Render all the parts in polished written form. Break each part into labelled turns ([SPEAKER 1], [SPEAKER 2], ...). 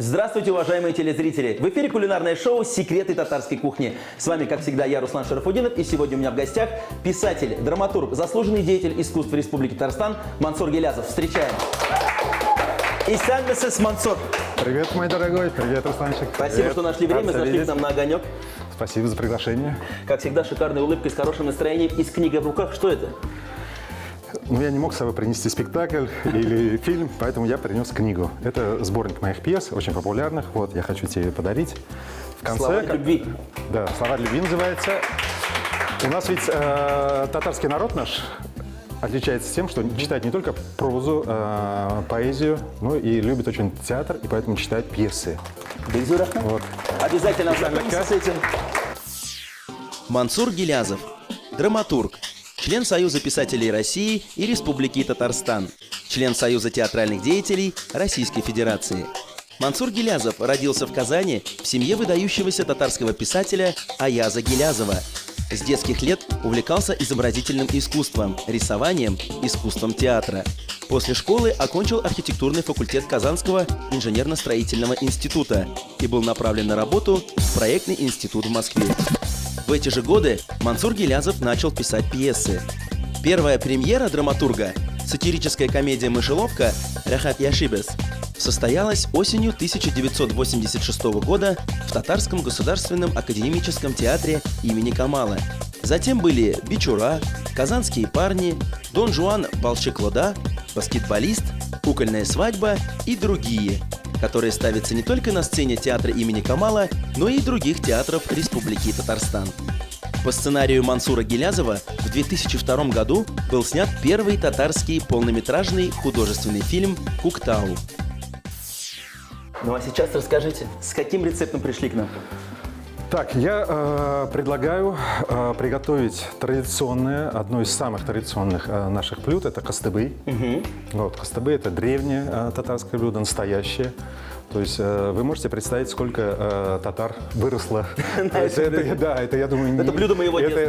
[SPEAKER 1] Здравствуйте, уважаемые телезрители! В эфире кулинарное шоу «Секреты татарской кухни». С вами, как всегда, я, Руслан Шарафудинов, и сегодня у меня в гостях писатель, драматург, заслуженный деятель искусств Республики Татарстан Мансур Гилязов. Встречаем! Исан Мессес Мансур.
[SPEAKER 2] Привет, мой дорогой. Привет, Русланчик.
[SPEAKER 1] Спасибо,
[SPEAKER 2] Привет.
[SPEAKER 1] что нашли время, зашли
[SPEAKER 2] видеть.
[SPEAKER 1] к нам на огонек.
[SPEAKER 2] Спасибо за приглашение.
[SPEAKER 1] Как всегда, шикарной улыбкой, с хорошим настроением и с книгой в руках. Что это?
[SPEAKER 2] Ну, я не мог с собой принести спектакль или фильм, поэтому я принес книгу. Это сборник моих пьес, очень популярных. Вот, я хочу тебе подарить. В конце,
[SPEAKER 1] Слова любви.
[SPEAKER 2] Да, «Слова любви» называется. У нас ведь татарский народ наш отличается тем, что читает не только прозу, поэзию, но и любит очень театр, и поэтому читает пьесы. Вот.
[SPEAKER 1] Обязательно ознакомимся с этим.
[SPEAKER 3] Мансур Гилязов, драматург, член Союза писателей России и Республики Татарстан, член Союза театральных деятелей Российской Федерации. Мансур Гилязов родился в Казани в семье выдающегося татарского писателя Аяза Гилязова. С детских лет увлекался изобразительным искусством, рисованием, искусством театра. После школы окончил архитектурный факультет Казанского инженерно-строительного института и был направлен на работу в проектный институт в Москве. В эти же годы Мансур Гилязов начал писать пьесы. Первая премьера драматурга, сатирическая комедия «Мышеловка» «Рахат Яшибес», состоялась осенью 1986 года в Татарском государственном академическом театре имени Камала. Затем были «Бичура», «Казанские парни», «Дон Жуан Балшиклода», «Баскетболист», «Кукольная свадьба» и другие, которые ставятся не только на сцене театра имени Камала, но и других театров Республики Татарстан. По сценарию Мансура Гилязова в 2002 году был снят первый татарский полнометражный художественный фильм «Куктау».
[SPEAKER 1] Ну а сейчас расскажите, с каким рецептом пришли к нам?
[SPEAKER 2] Так, я предлагаю приготовить традиционное, одно из самых традиционных наших блюд, это кастыбый. Вот, кастыбый – это древнее татарское блюдо, настоящее. То есть вы можете представить, сколько татар выросло. Да, это, я думаю,
[SPEAKER 1] это блюдо моего детства.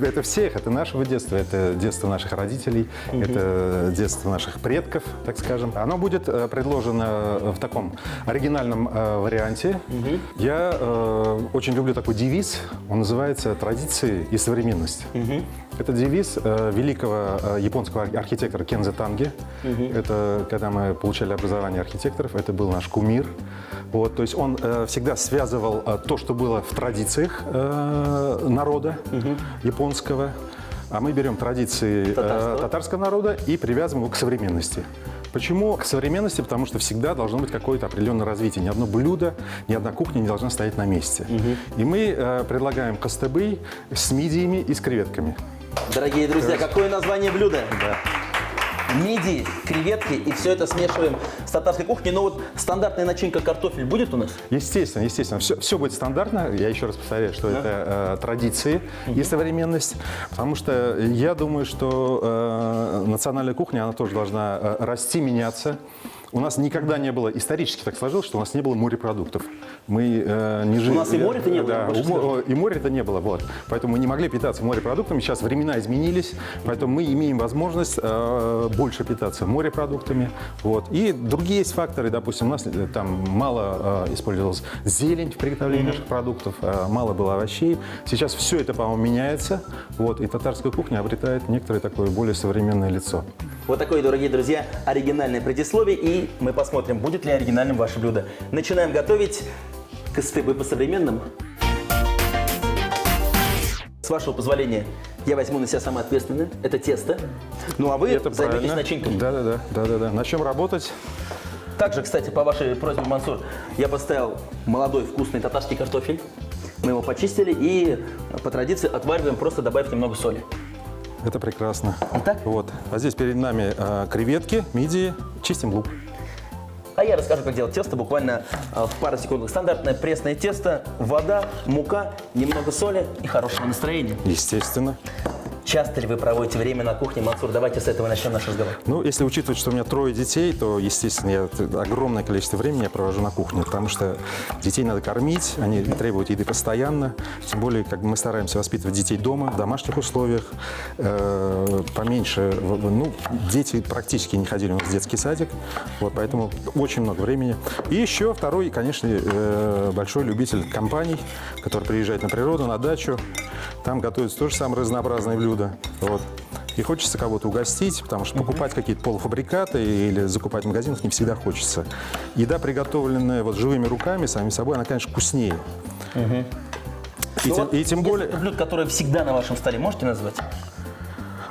[SPEAKER 2] Это всех, это нашего детства, это детство наших родителей, это детство наших предков, так скажем. Оно будет предложено в таком оригинальном варианте. Я очень люблю такой девиз, он называется «Традиции и современность». Это девиз великого японского архитектора Кензе Танге. Это когда мы получали образование архитекторов, это был наш кумир. Вот, то есть он всегда связывал то, что было в традициях народа японского, а мы берем традиции татарского народа и привязываем его к современности. Почему к современности? Потому что всегда должно быть какое-то определенное развитие. Ни одно блюдо, ни одна кухня не должна стоять на месте. И мы предлагаем кастыбый с мидиями и с креветками.
[SPEAKER 1] Дорогие друзья, какое название блюда? Да. Мидии, креветки, и все это смешиваем с татарской кухней. Но вот стандартная начинка картофель будет у нас?
[SPEAKER 2] Естественно, естественно. Все будет стандартно. Я еще раз повторяю, что это традиции и современность. Потому что я думаю, что национальная кухня, она тоже должна расти, меняться. У нас никогда не было, исторически так сложилось, что у нас не было морепродуктов. Мы не жили.
[SPEAKER 1] У нас и моря-то не было.
[SPEAKER 2] Да, и моря-то не было, вот. Поэтому мы не могли питаться морепродуктами. Сейчас времена изменились, поэтому мы имеем возможность больше питаться морепродуктами. Вот. И другие есть факторы, допустим, у нас там мало использовалась зелень в приготовлении наших продуктов, мало было овощей. Сейчас все это, по-моему, меняется, вот, и татарская кухня обретает некоторое такое более современное лицо.
[SPEAKER 1] Вот такое, дорогие друзья, оригинальное предисловие, и мы посмотрим, будет ли оригинальным ваше блюдо. Начинаем готовить кастыбы по-современному. С вашего позволения, я возьму на себя самое ответственное. Это тесто. Ну а вы займитесь начинкой.
[SPEAKER 2] Да. Начнем работать.
[SPEAKER 1] Также, кстати, по вашей просьбе, Мансур, я поставил молодой вкусный татарский картофель. Мы его почистили и по традиции отвариваем, просто добавив немного соли.
[SPEAKER 2] Это прекрасно.
[SPEAKER 1] Итак?
[SPEAKER 2] Вот. А здесь перед нами креветки, мидии, чистим лук.
[SPEAKER 1] А я расскажу, как делать тесто буквально в пару секунд. Стандартное пресное тесто, вода, мука, немного соли и хорошего настроения.
[SPEAKER 2] Естественно.
[SPEAKER 1] Часто ли вы проводите время на кухне? Мансур, давайте с этого начнем наш разговор.
[SPEAKER 2] Ну, если учитывать, что у меня 3 детей, то, естественно, огромное количество времени я провожу на кухне, потому что детей надо кормить, они требуют еды постоянно. Тем более, как бы мы стараемся воспитывать детей дома, в домашних условиях. Поменьше, ну, дети практически не ходили у нас в детский садик, вот, поэтому очень много времени. И еще второй, конечно, большой любитель компаний, который приезжает на природу, на дачу. Там готовятся тоже самые разнообразные блюда. Вот. И хочется кого-то угостить, потому что покупать какие-то полуфабрикаты или закупать в магазинах не всегда хочется. Еда, приготовленная вот живыми руками, сами собой, она, конечно, вкуснее. И тем более...
[SPEAKER 1] Блюд, которые всегда на вашем столе, можете назвать?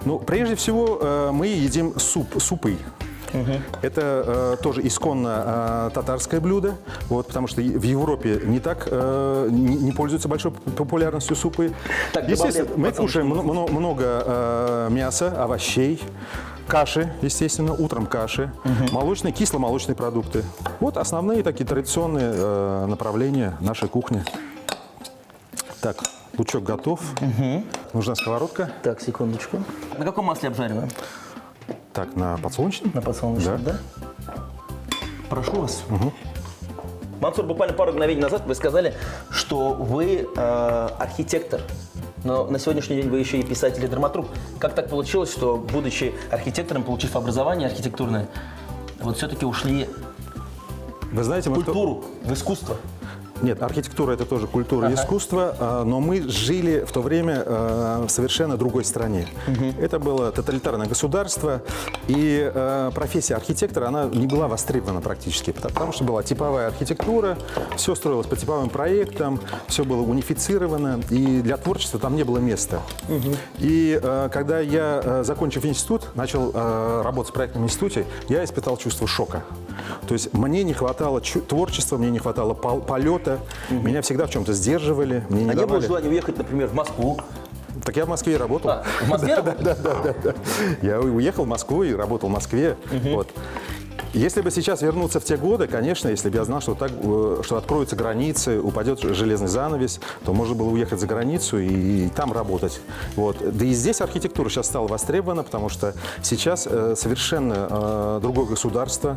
[SPEAKER 2] Ну, прежде всего, мы едим супы. Это тоже исконно татарское блюдо, вот, потому что в Европе не так не пользуются большой популярностью супы.
[SPEAKER 1] Так,
[SPEAKER 2] естественно, мы кушаем много мяса, овощей, каши, естественно, утром каши, молочные, кисломолочные продукты. Вот основные такие традиционные направления нашей кухни. Так, лучок готов. Нужна сковородка.
[SPEAKER 1] Так, секундочку. На каком масле обжариваем?
[SPEAKER 2] Так, на подсолнечном.
[SPEAKER 1] На подсолнечном, да? Прошу вас. Мансур, буквально пару мгновений назад вы сказали, что вы архитектор. Но на сегодняшний день вы еще и писатель и драматург. Как так получилось, что, будучи архитектором, получив образование архитектурное, вот все-таки ушли
[SPEAKER 2] Вы знаете,
[SPEAKER 1] в культуру, в искусство?
[SPEAKER 2] Нет, архитектура – это тоже культура и искусство, но мы жили в то время в совершенно другой стране. Это было тоталитарное государство, и профессия архитектора, она не была востребована практически, потому что была типовая архитектура, все строилось по типовым проектам, все было унифицировано, и для творчества там не было места. И когда я, закончив институт, начал работать в проектном институте, я испытал чувство шока. То есть мне не хватало творчества, мне не хватало полета, меня всегда в чем-то сдерживали. Мне не
[SPEAKER 1] было
[SPEAKER 2] давали...
[SPEAKER 1] желания уехать, например, в Москву?
[SPEAKER 2] Так я в Москве и работал.
[SPEAKER 1] В Москве работали?
[SPEAKER 2] Да. Я уехал в Москву и работал в Москве. Вот. Если бы сейчас вернуться в те годы, конечно, если бы я знал, что откроются границы, упадет железный занавес, то можно было уехать за границу и там работать. Вот. Да и здесь архитектура сейчас стала востребована, потому что сейчас совершенно другое государство.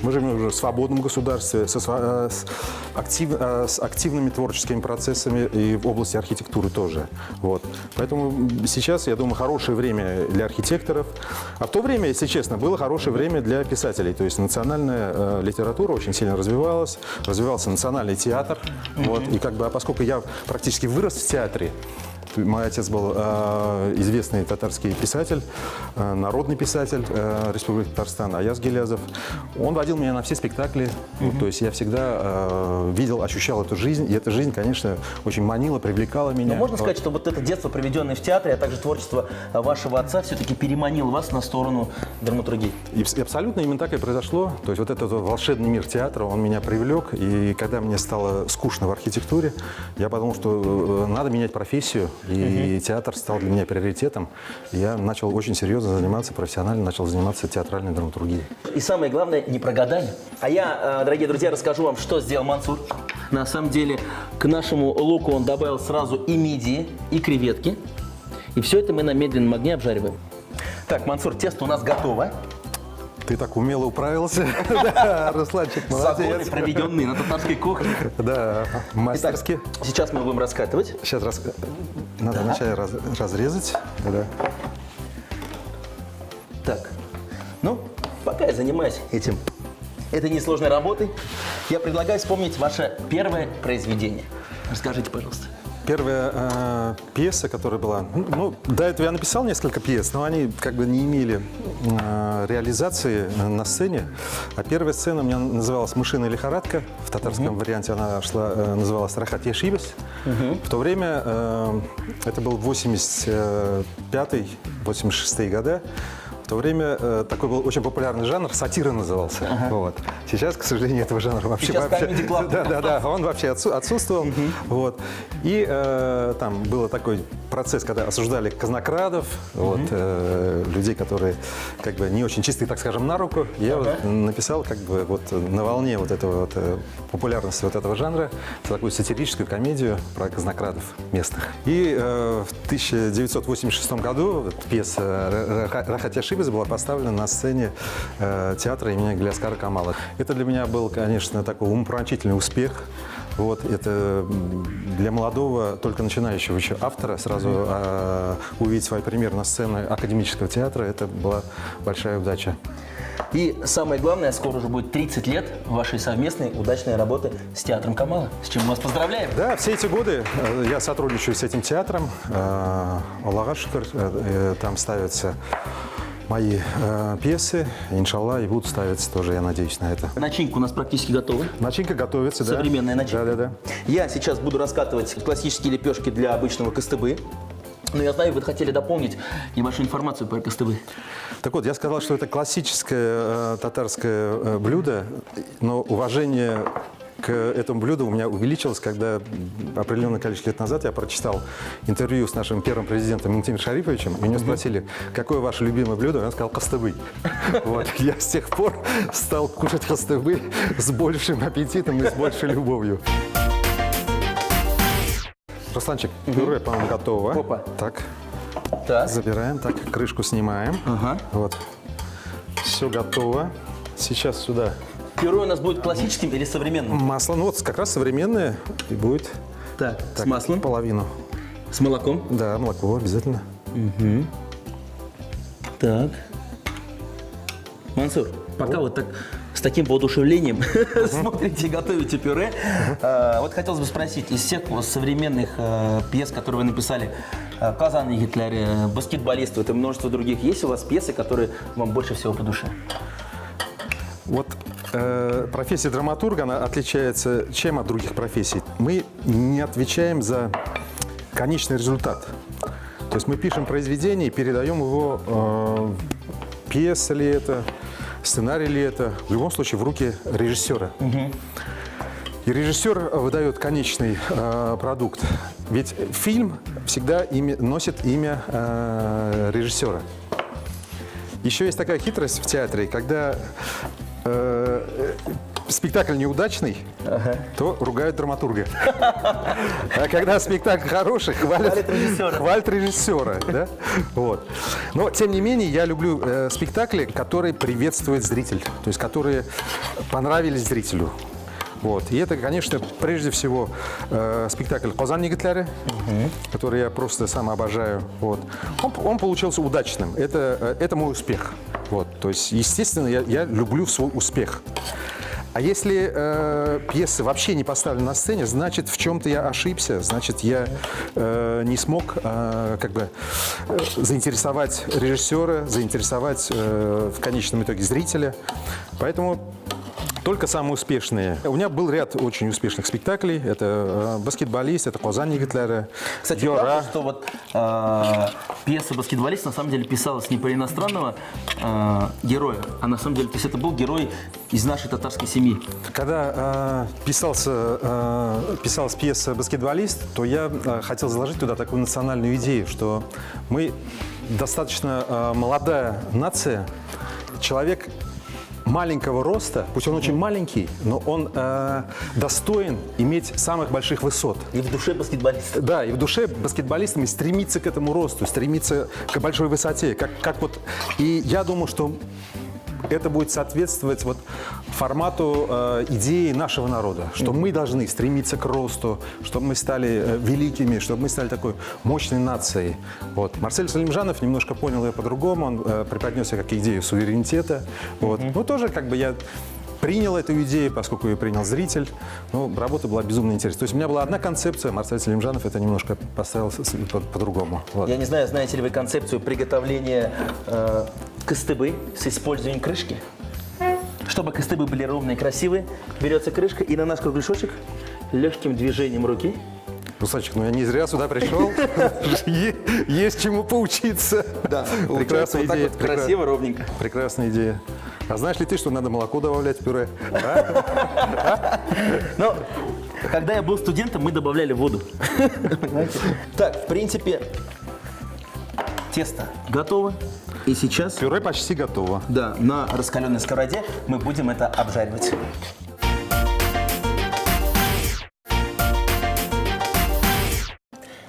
[SPEAKER 2] Мы живем уже в свободном государстве, с активными творческими процессами и в области архитектуры тоже. Вот. Поэтому сейчас, я думаю, хорошее время для архитекторов. А в то время, если честно, было хорошее время для писателей. То есть национальная литература очень сильно развивалась, развивался национальный театр. Вот, и поскольку я практически вырос в театре, мой отец был известный татарский писатель, народный писатель Республики Татарстан, Аяз Гилязов. Он водил меня на все спектакли, то есть я всегда видел, ощущал эту жизнь, и эта жизнь, конечно, очень манила, привлекала меня.
[SPEAKER 1] Но можно сказать, что вот это детство, проведенное в театре, а также творчество вашего отца, все-таки переманило вас на сторону драматургии?
[SPEAKER 2] И абсолютно именно так и произошло. То есть вот этот волшебный мир театра, он меня привлек, и когда мне стало скучно в архитектуре, я подумал, что надо менять профессию. И театр стал для меня приоритетом. Я начал очень серьезно заниматься, профессионально начал заниматься театральной драматургией.
[SPEAKER 1] И самое главное, не прогадали. А я, дорогие друзья, расскажу вам, что сделал Мансур. На самом деле, к нашему луку он добавил сразу и мидии, и креветки. И все это мы на медленном огне обжариваем. Так, Мансур, тесто у нас готово.
[SPEAKER 2] Ты так умело управился. Да, Русланчик,
[SPEAKER 1] Загоны,
[SPEAKER 2] молодец.
[SPEAKER 1] проведенные на татарской кухне.
[SPEAKER 2] Да, мастерски.
[SPEAKER 1] Итак, сейчас мы будем раскатывать.
[SPEAKER 2] Сейчас надо вначале разрезать. Да.
[SPEAKER 1] Так, ну, пока я занимаюсь этой несложной работой, я предлагаю вспомнить ваше первое произведение. Расскажите, пожалуйста.
[SPEAKER 2] Первая пьеса, которая была... Ну, до этого я написал несколько пьес, но они как бы не имели реализации на сцене. А первая сцена у меня называлась «Мышиная лихорадка». В татарском варианте она называлась «Рахат Яшибес». В то время, это был 85-86 года, то время такой был очень популярный жанр, сатира назывался. Вот. Сейчас, к сожалению, этого жанра вообще...
[SPEAKER 1] Сейчас Comedy Club.
[SPEAKER 2] Да, он вообще отсутствовал. Вот. И там был такой процесс, когда осуждали казнокрадов, вот, людей, которые как бы не очень чистые, так скажем, на руку. Я вот написал как бы вот на волне вот этого вот, популярности вот этого жанра такую сатирическую комедию про казнокрадов местных. И в 1986 году пьеса «Рахат Яшибис» была поставлена на сцене театра имени Галяскара Камала. Это для меня был, конечно, такой умопомрачительный успех. Вот, это для молодого, только начинающего еще автора сразу увидеть свой пример на сцене академического театра, это была большая удача.
[SPEAKER 1] И самое главное, скоро уже будет 30 лет вашей совместной удачной работы с театром Камала. С чем мы вас поздравляем.
[SPEAKER 2] Да, все эти годы я сотрудничаю с этим театром. Аллаха шукр, там ставятся мои пьесы, иншаллах, и будут ставиться тоже, я надеюсь на это.
[SPEAKER 1] Начинка у нас практически готова.
[SPEAKER 2] Начинка готовится, да.
[SPEAKER 1] Современная начинка.
[SPEAKER 2] Да.
[SPEAKER 1] Я сейчас буду раскатывать классические лепешки для обычного костыбы. Но я знаю, вы хотели дополнить небольшую информацию про костыбы.
[SPEAKER 2] Так вот, я сказал, что это классическое татарское блюдо, но уважение к этому блюду у меня увеличилось, когда определенное количество лет назад я прочитал интервью с нашим первым президентом Мухтимиром Шарифовичем, и у него спросили, какое ваше любимое блюдо, и он сказал костыбы. Вот. Я с тех пор стал кушать костыбы с большим аппетитом и с большей любовью. Русланчик, пюре, по-моему, готово.
[SPEAKER 1] Опа.
[SPEAKER 2] Так,
[SPEAKER 1] Так.
[SPEAKER 2] забираем, так, крышку снимаем. Вот. Все готово. Сейчас сюда
[SPEAKER 1] Пюре у нас будет классическим или современным?
[SPEAKER 2] масло. Ну вот как раз современное и будет.
[SPEAKER 1] Так, с маслом,
[SPEAKER 2] Половину.
[SPEAKER 1] с молоком.
[SPEAKER 2] Да, молоко обязательно.
[SPEAKER 1] Так. Мансур, пока вот так с таким воодушевлением смотрите и готовите пюре, вот хотелось бы спросить, из всех современных пьес, которые вы написали, «Казан Гитлер», «Баскетболист» и множество других, есть у вас пьесы, которые вам больше всего по душе?
[SPEAKER 2] Вот профессия драматурга, она отличается чем от других профессий? Мы не отвечаем за конечный результат. То есть мы пишем произведение и передаем его, пьеса ли это, сценарий ли это, в любом случае в руки режиссера. И режиссер выдает конечный продукт. Ведь фильм всегда носит имя режиссера. Еще есть такая хитрость в театре, когда спектакль неудачный, то ругают драматурга. А когда спектакль хороший, хвалят режиссера. Да? Вот. Но, тем не менее, я люблю спектакли, которые приветствуют зритель, то есть которые понравились зрителю. Вот. И это, конечно, прежде всего спектакль «Казан Гитлера», который я просто сам обожаю. Вот. Он получился удачным. Это мой успех. Вот. То есть, естественно, я люблю свой успех. А если пьеса вообще не поставлена на сцене, значит, в чем-то я ошибся, значит, я не смог заинтересовать режиссера, заинтересовать в конечном итоге зрителя. Поэтому только самые успешные. У меня был ряд очень успешных спектаклей. Это «Баскетболист», это «Казан Гитлера»,
[SPEAKER 1] Кстати,
[SPEAKER 2] «Йора».
[SPEAKER 1] правда, что вот пьеса «Баскетболист» на самом деле писалась не про иностранного героя, а на самом деле, то есть это был герой из нашей татарской семьи.
[SPEAKER 2] Когда писалась пьеса «Баскетболист», то я хотел заложить туда такую национальную идею, что мы достаточно молодая нация, человек маленького роста, пусть он очень маленький, но он достоин иметь самых больших высот.
[SPEAKER 1] И в душе баскетболиста.
[SPEAKER 2] Да, и в душе баскетболистам стремиться к этому росту, стремиться к большой высоте. И я думаю, что это будет соответствовать вот формату идеи нашего народа, что мы должны стремиться к росту, чтобы мы стали великими, чтобы мы стали такой мощной нацией. Вот. Марсель Салимжанов немножко понял ее по-другому, он преподнес ее как идею суверенитета. Вот. Ну, тоже как бы я принял эту идею, поскольку ее принял зритель. Ну, работа была безумно интересная. То есть у меня была одна концепция, Марсель Салимжанов это немножко поставил по-другому. Вот.
[SPEAKER 1] Я не знаю, знаете ли вы концепцию приготовления костыбы с использованием крышки? Чтобы костыбы были ровные и красивые, берется крышка и на наш кругляшочек легким движением руки
[SPEAKER 2] Русланчик, ну я не зря сюда пришел. Есть чему поучиться.
[SPEAKER 1] Да,
[SPEAKER 2] прекрасная
[SPEAKER 1] вот
[SPEAKER 2] идея.
[SPEAKER 1] так вот красиво, ровненько.
[SPEAKER 2] Прекрасная идея. А знаешь ли ты, что надо молоко добавлять в пюре?
[SPEAKER 1] Но когда я был студентом, мы добавляли воду. Понимаете? Так, в принципе, тесто готово. И сейчас,
[SPEAKER 2] Пюре почти готово.
[SPEAKER 1] да, на раскаленной сковороде мы будем это обжаривать.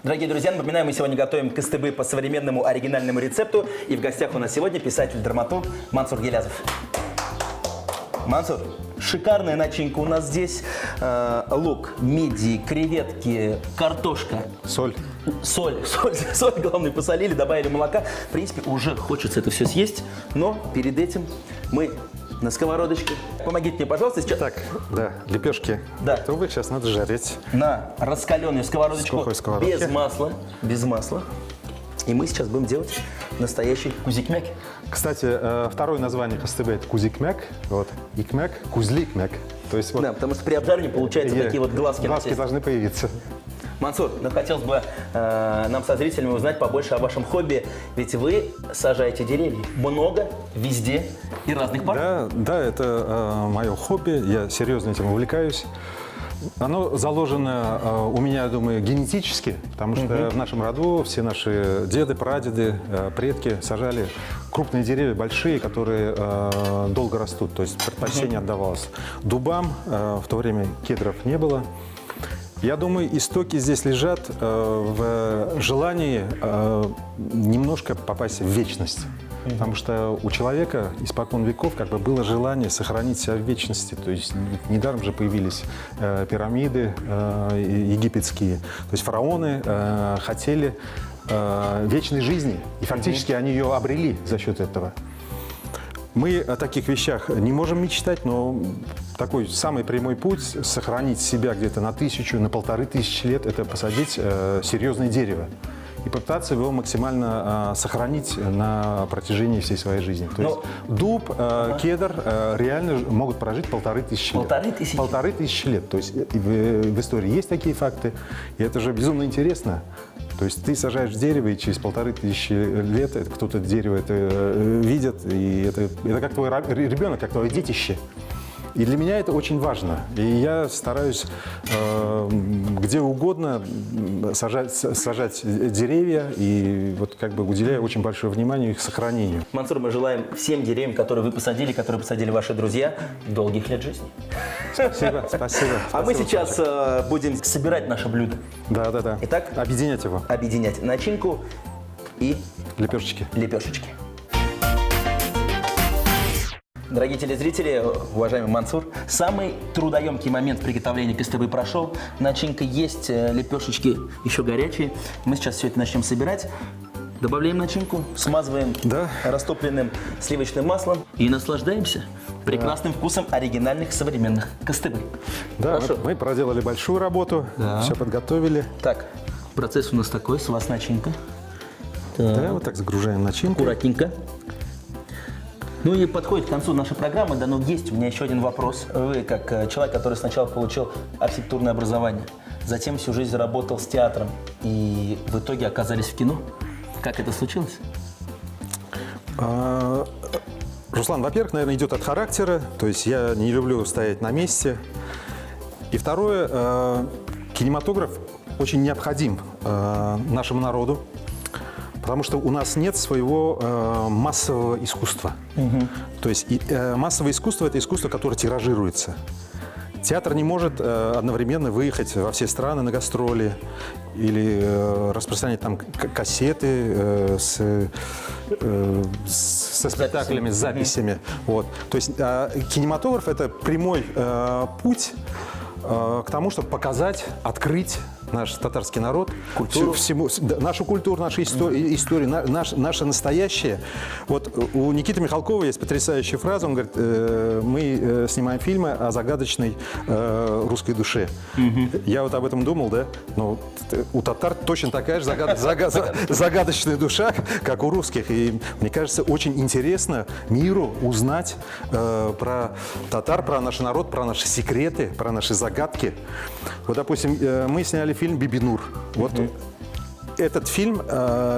[SPEAKER 1] Дорогие друзья, напоминаю, мы сегодня готовим кыстыбы по современному оригинальному рецепту. И в гостях у нас сегодня писатель-драматург Мансур Гилязов. Мансур, шикарная начинка у нас здесь. Лук, мидии, креветки, картошка.
[SPEAKER 2] Соль.
[SPEAKER 1] Соль, главное, посолили, добавили молока. В принципе, уже хочется это все съесть, но перед этим мы на сковородочке. Помогите мне, пожалуйста, сейчас
[SPEAKER 2] Так, да, лепешки
[SPEAKER 1] Да.
[SPEAKER 2] готовы, сейчас надо жарить.
[SPEAKER 1] на раскаленную сковородочку
[SPEAKER 2] Сухой сковородке.
[SPEAKER 1] без масла. И мы сейчас будем делать настоящий кузикмяк.
[SPEAKER 2] Кстати, второе название кыстыбы – это кузикмяк, вот, икмяк, кузликмяк. То есть вот
[SPEAKER 1] Да, потому что при обжаривании получаются такие вот глазки. на тесте.
[SPEAKER 2] должны появиться.
[SPEAKER 1] Мансур, ну, хотелось бы нам со зрителями узнать побольше о вашем хобби. Ведь вы сажаете деревья много, везде и разных пород.
[SPEAKER 2] Да, это мое хобби, я серьезно этим увлекаюсь. Оно заложено у меня, я думаю, генетически, потому что в нашем роду все наши деды, прадеды, предки сажали крупные деревья, большие, которые долго растут, то есть предпочтение отдавалось дубам, в то время кедров не было. Я думаю, истоки здесь лежат в желании немножко попасть в вечность. Потому что у человека испокон веков как бы было желание сохранить себя в вечности. То есть недаром же появились пирамиды египетские. То есть фараоны хотели вечной жизни, и фактически они ее обрели за счет этого. Мы о таких вещах не можем мечтать, но такой самый прямой путь сохранить себя где-то на 1000, на 1500 лет – это посадить серьезное дерево и попытаться его максимально сохранить на протяжении всей своей жизни. То есть дуб, кедр реально могут прожить 1500 лет.
[SPEAKER 1] 1500?
[SPEAKER 2] 1500 лет. То есть в истории есть такие факты, и это же безумно интересно. То есть ты сажаешь дерево, и через 1500 лет кто-то дерево это видит, и это как твой ребенок, как твое детище. И для меня это очень важно. И я стараюсь где угодно сажать деревья, и вот как бы уделяю очень большое внимание их сохранению.
[SPEAKER 1] Мансур, мы желаем всем деревьям, которые вы посадили, которые посадили ваши друзья, долгих лет жизни.
[SPEAKER 2] Спасибо, спасибо.
[SPEAKER 1] А мы сейчас будем собирать наше блюдо.
[SPEAKER 2] Да.
[SPEAKER 1] Итак,
[SPEAKER 2] Объединять его.
[SPEAKER 1] объединять начинку и
[SPEAKER 2] Лепешечки.
[SPEAKER 1] лепешечки. Дорогие телезрители, уважаемый Мансур, самый трудоемкий момент приготовления кыстыбы прошел. Начинка есть, лепешечки еще горячие. Мы сейчас все это начнем собирать. Добавляем начинку, смазываем растопленным сливочным маслом и наслаждаемся прекрасным вкусом оригинальных современных кыстыбы.
[SPEAKER 2] Да,
[SPEAKER 1] Хорошо.
[SPEAKER 2] мы проделали большую работу, все подготовили.
[SPEAKER 1] Так, процесс у нас такой, с вас начинка.
[SPEAKER 2] Да, вот так загружаем начинку.
[SPEAKER 1] Аккуратненько. Ну и подходит к концу наша программа, да, но есть у меня еще один вопрос. Вы, как человек, который сначала получил архитектурное образование, затем всю жизнь работал с театром и в итоге оказались в кино, как это случилось?
[SPEAKER 2] Руслан, во-первых, наверное, идет от характера, то есть я не люблю стоять на месте. И второе, кинематограф очень необходим нашему народу, потому что у нас нет своего массового искусства. То есть массовое искусство – это искусство, которое тиражируется. Театр не может одновременно выехать во все страны на гастроли или распространять там кассеты со спектаклями, с записями. Вот. То есть кинематограф – это прямой путь к тому, чтобы показать, открыть наш татарский народ, нашу культуру, нашу историю, наше настоящее. Вот у Никиты Михалкова есть потрясающая фраза, он говорит, мы снимаем фильмы о загадочной русской душе. Я вот об этом думал, да, но у татар точно такая же загадочная душа, как у русских. И мне кажется, очень интересно миру узнать про татар, про наш народ, про наши секреты, про наши загадки. Вот, допустим, мы сняли фильм «Бибинур». Вот этот фильм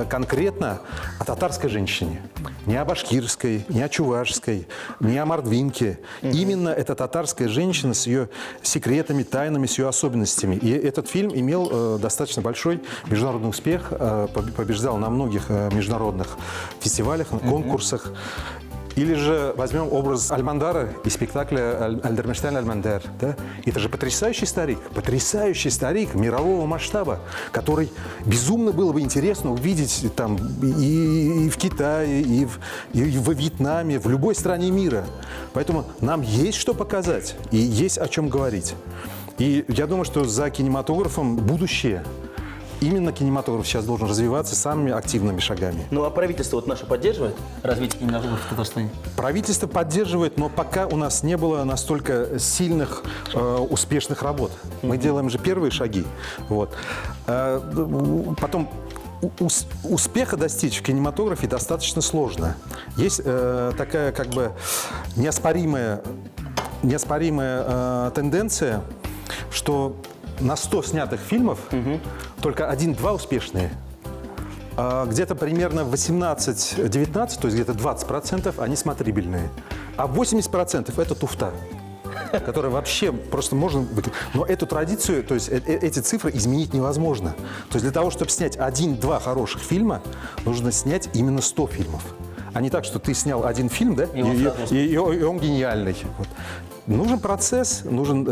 [SPEAKER 2] конкретно о татарской женщине. Не о башкирской, не о чувашской, не о мордвинке. Именно эта татарская женщина с ее секретами, тайнами, с ее особенностями. И этот фильм имел достаточно большой международный успех, побеждал на многих международных фестивалях, конкурсах. Или же возьмем образ Альмандара из спектакля «Альдермештайн Альмандар». Да? Это же потрясающий старик мирового масштаба, который безумно было бы интересно увидеть там и в Китае, и во Вьетнаме, в любой стране мира. Поэтому нам есть что показать и есть о чем говорить. И я думаю, что за кинематографом будущее. Именно кинематограф сейчас должен развиваться самыми активными шагами.
[SPEAKER 1] Ну а правительство вот наше поддерживает развитие кинематографа в Татарстане?
[SPEAKER 2] Правительство поддерживает, но пока у нас не было настолько сильных, успешных работ. Мы делаем же первые шаги. Вот. Потом успеха достичь в кинематографе достаточно сложно. Есть такая как бы неоспоримая тенденция, что на 100 снятых фильмов только 1-2 успешные. Где-то примерно 18-19, то есть где-то 20% они смотрибельные. А 80% это туфта, которая вообще просто можно... Но эту традицию, то есть эти цифры изменить невозможно. То есть для того, чтобы снять 1-2 хороших фильма, нужно снять именно 100 фильмов. А не так, что ты снял один фильм, да, и он гениальный. Вот. Нужен процесс, нужен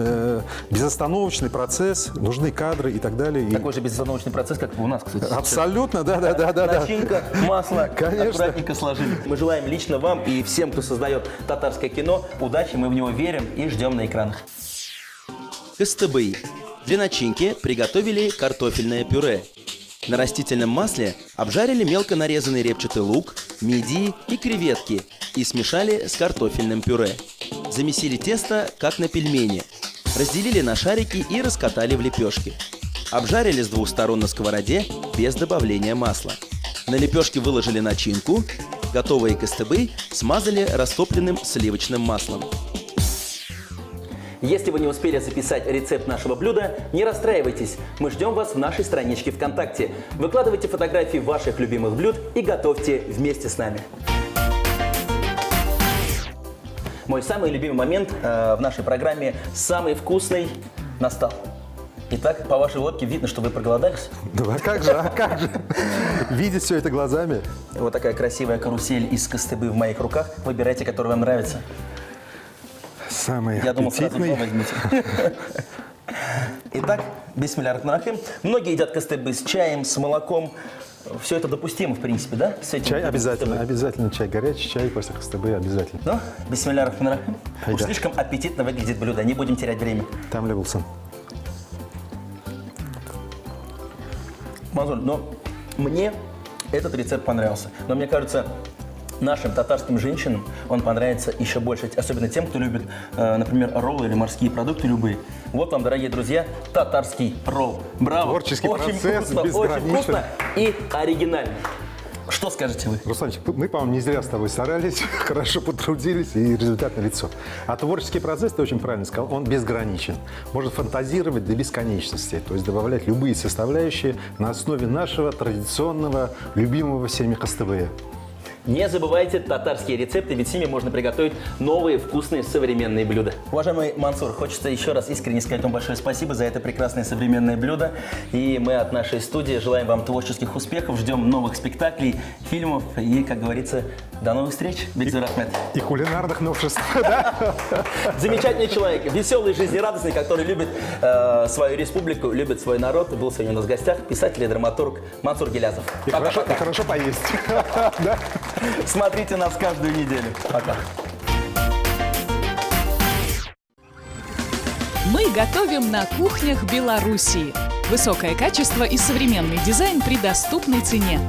[SPEAKER 2] безостановочный процесс, нужны кадры и так далее.
[SPEAKER 1] Такой же безостановочный процесс, как и у нас, кстати.
[SPEAKER 2] Абсолютно, да.
[SPEAKER 1] Начинка, масло,
[SPEAKER 2] Конечно.
[SPEAKER 1] аккуратненько сложили. Мы желаем лично вам и всем, кто создает татарское кино, удачи, мы в него верим и ждем на экранах.
[SPEAKER 3] Кыстыбый. Для начинки приготовили картофельное пюре. На растительном масле обжарили мелко нарезанный репчатый лук, мидии и креветки и смешали с картофельным пюре. Замесили тесто, как на пельмени. Разделили на шарики и раскатали в лепешки. Обжарили с двух сторон на сковороде без добавления масла. На лепешки выложили начинку. Готовые кыстыбы смазали растопленным сливочным маслом.
[SPEAKER 1] Если вы не успели записать рецепт нашего блюда, не расстраивайтесь. Мы ждем вас в нашей страничке ВКонтакте. Выкладывайте фотографии ваших любимых блюд и готовьте вместе с нами. Мой самый любимый момент в нашей программе «Самый вкусный» настал. Итак, по вашей улыбке видно, что вы проголодались.
[SPEAKER 2] Да, а как же? Видеть все это глазами.
[SPEAKER 1] Вот такая красивая карусель из кыстыбы в моих руках. Выбирайте, который вам нравится.
[SPEAKER 2] Самый
[SPEAKER 1] Я думал, сразу
[SPEAKER 2] аппетитный.
[SPEAKER 1] возьмите. Итак, бисмилля ар-рахман ар-рахим. Многие едят кыстыбы с чаем, с молоком. Все это допустимо, в принципе, да? С этим
[SPEAKER 2] Чай
[SPEAKER 1] кыстыбы?
[SPEAKER 2] обязательно чай, горячий чай после кыстыбы обязательно.
[SPEAKER 1] Ну, бисмилля ар-рахман ар-рахим. Уж
[SPEAKER 2] Айда.
[SPEAKER 1] слишком аппетитно выглядит блюдо, не будем терять время.
[SPEAKER 2] Там Лебулсон.
[SPEAKER 1] Мазуль, но мне этот рецепт понравился. Но мне кажется, нашим татарским женщинам он понравится еще больше, особенно тем, кто любит, например, роллы или морские продукты любые. Вот вам, дорогие друзья, татарский ролл. Браво!
[SPEAKER 2] Творческий
[SPEAKER 1] очень
[SPEAKER 2] процесс,
[SPEAKER 1] вкусно, очень
[SPEAKER 2] безграничен.
[SPEAKER 1] вкусно и оригинально. Что скажете вы?
[SPEAKER 2] Русланчик, мы, по-моему, не зря с тобой старались, хорошо потрудились, и результат налицо. А творческий процесс, ты очень правильно сказал, он безграничен. Можно фантазировать до бесконечности, то есть добавлять любые составляющие на основе нашего традиционного, любимого всеми кыстыбыя.
[SPEAKER 1] Не забывайте татарские рецепты, ведь с ними можно приготовить новые вкусные современные блюда. Уважаемый Мансур, хочется еще раз искренне сказать вам большое спасибо за это прекрасное современное блюдо. И мы от нашей студии желаем вам творческих успехов, ждем новых спектаклей, фильмов и, как говорится, до новых встреч. Бекзир Ахмед.
[SPEAKER 2] И кулинарных новшеств, да?
[SPEAKER 1] Замечательный человек, веселый, жизнерадостный, который любит свою республику, любит свой народ. Был сегодня у нас в гостях писатель и драматург Мансур Гилязов.
[SPEAKER 2] И хорошо поесть. Да?
[SPEAKER 1] Смотрите нас каждую неделю. Пока.
[SPEAKER 4] Мы готовим на кухнях Белоруссии. Высокое качество и современный дизайн при доступной цене.